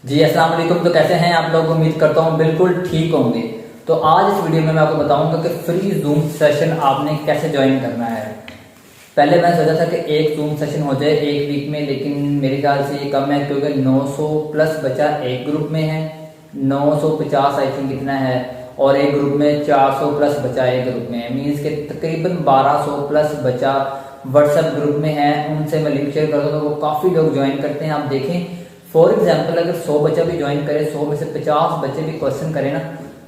जी अस्सलाम वालेकुम। तो कैसे हैं आप लोग? उम्मीद करता हूँ बिल्कुल ठीक होंगे। तो आज इस वीडियो में मैं आपको बताऊंगा कि फ्री जूम सेशन आपने कैसे ज्वाइन करना है। पहले मैं सोचा था कि एक जूम सेशन हो जाए एक वीक में, लेकिन मेरे ख्याल से ये कम है क्योंकि 900 प्लस बच्चा एक ग्रुप में है, 950 आई थिंक इतना है, और एक ग्रुप में 400 प्लस बच्चा एक ग्रुप में है। मीन्स के तकरीबन 1200 प्लस बच्चा व्हाट्सएप ग्रुप में है। उनसे मैं लिंक शेयर करता हूँ तो वो काफ़ी लोग ज्वाइन करते हैं। आप देखें फॉर एग्जाम्पल अगर 100 बच्चा भी ज्वाइन करे, 100 में से 50 बच्चे भी क्वेश्चन करें ना,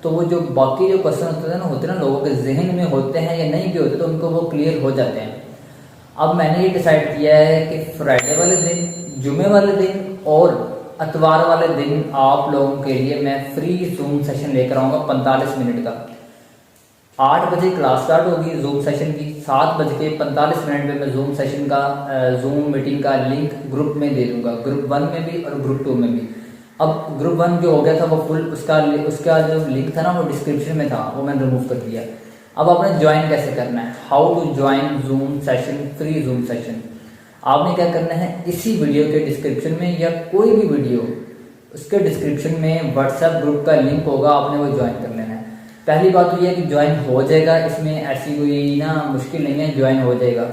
तो वो जो बाकी जो क्वेश्चन होते हैं ना लोगों के जहन में होते हैं या नहीं भी होते, तो उनको वो क्लियर हो जाते हैं। अब मैंने ये डिसाइड किया है कि फ्राइडे वाले दिन, जुमे वाले दिन और इतवार वाले दिन आप लोगों के लिए मैं फ्री जूम सेशन लेकर आऊँगा 45 मिनट का। 8 बजे क्लास स्टार्ट होगी जूम सेशन की, 7:45 में मैं जूम सेशन का जूम मीटिंग का लिंक ग्रुप में दे दूंगा, ग्रुप 1 में भी और ग्रुप 2 में भी। अब ग्रुप 1 जो हो गया था वो फुल, उसका जो लिंक था ना वो डिस्क्रिप्शन में था, वो मैंने रिमूव कर दिया। अब आपने ज्वाइन कैसे करना है, how to join Zoom session, free Zoom session. आपने क्या करना है, इसी वीडियो के डिस्क्रिप्शन में या कोई भी वीडियो उसके डिस्क्रिप्शन में व्हाट्सएप ग्रुप का लिंक होगा, आपने वो ज्वाइन कर लेना है। पहली बात तो यह है कि ज्वाइन हो जाएगा, इसमें ऐसी कोई ना मुश्किल नहीं है, ज्वाइन हो जाएगा।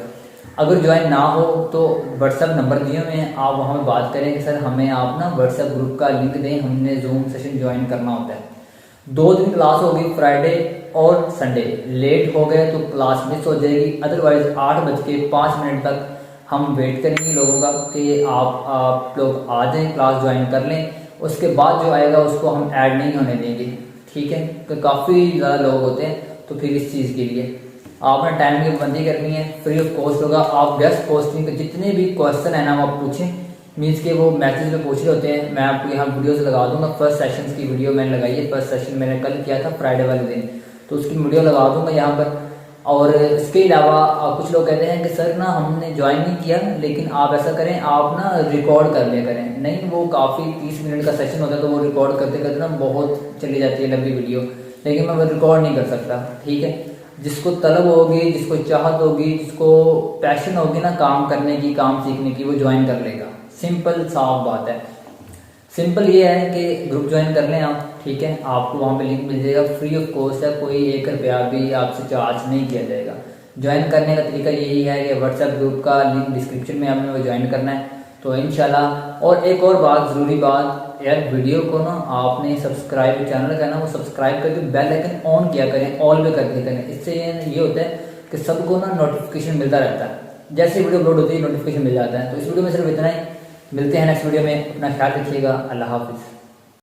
अगर ज्वाइन ना हो तो व्हाट्सएप नंबर दिए हुए हैं, आप वहाँ पे बात करें कि सर हमें आप ना व्हाट्सएप ग्रुप का लिंक दें, हमने जूम सेशन ज्वाइन करना होता है। 2 दिन क्लास होगी, फ्राइडे और संडे। लेट हो गए तो क्लास मिस हो जाएगी, अदरवाइज 8:05 तक हम वेट करेंगे लोगों का कि आप लोग आ जाएं, क्लास ज्वाइन कर लें। उसके बाद जो आएगा उसको हम ऐड नहीं होने देंगे, ठीक है? तो काफ़ी ज़्यादा लोग होते हैं, तो फिर इस चीज़ के लिए आपने टाइम की पाबंदी करनी है। फ्री ऑफ कॉस्ट होगा। आप गेस्ट पोस्टिंग के जितने भी क्वेश्चन है ना वो आप पूछें, मीन्स के वो मैसेज में पूछ रहे होते हैं, मैं आपको यहाँ वीडियोस लगा दूंगा। फर्स्ट सेशन की वीडियो मैंने लगाई है, फर्स्ट सेशन मैंने कल किया था फ्राइडे वाले दिन, तो उसकी वीडियो लगा दूंगा यहाँ पर। और इसके अलावा कुछ लोग कहते हैं कि सर ना हमने ज्वाइन नहीं किया, लेकिन आप ऐसा करें, आप ना रिकॉर्ड कर लिया करें। नहीं, वो काफ़ी 30 मिनट का सेशन होता है, तो वो रिकॉर्ड करते करते ना बहुत चली जाती है लंबी वीडियो, लेकिन मैं वो रिकॉर्ड नहीं कर सकता, ठीक है? जिसको तलब होगी, जिसको चाहत होगी, जिसको पैशन होगी ना काम करने की, काम सीखने की, वो ज्वाइन कर लेगा। सिंपल साफ बात है। सिंपल ये है कि ग्रुप ज्वाइन कर लें आप, ठीक है? आपको वहाँ पे लिंक मिल जाएगा, फ्री ऑफ कॉस्ट है, कोई 1 रुपया भी आपसे चार्ज नहीं किया जाएगा। ज्वाइन करने का तरीका यही है कि व्हाट्सएप ग्रुप का लिंक डिस्क्रिप्शन में आपने वो ज्वाइन करना है, तो इंशाल्लाह। और एक और बात, ज़रूरी बात यार, वीडियो को ना आपने सब्सक्राइब, चैनल का ना वो सब्सक्राइब करके बेल आइकन ऑन किया करें, ऑल पे करके करें। इससे ये होता है कि सबको ना नोटिफिकेशन मिलता रहता है, जैसे वीडियो अपलोड होती है नोटिफिकेशन मिल जाता है। तो इस वीडियो में सिर्फ इतना ही, मिलते हैं नेक्स्ट वीडियो में। अपना ख्याल रखिएगा, अल्लाह हाफिज़।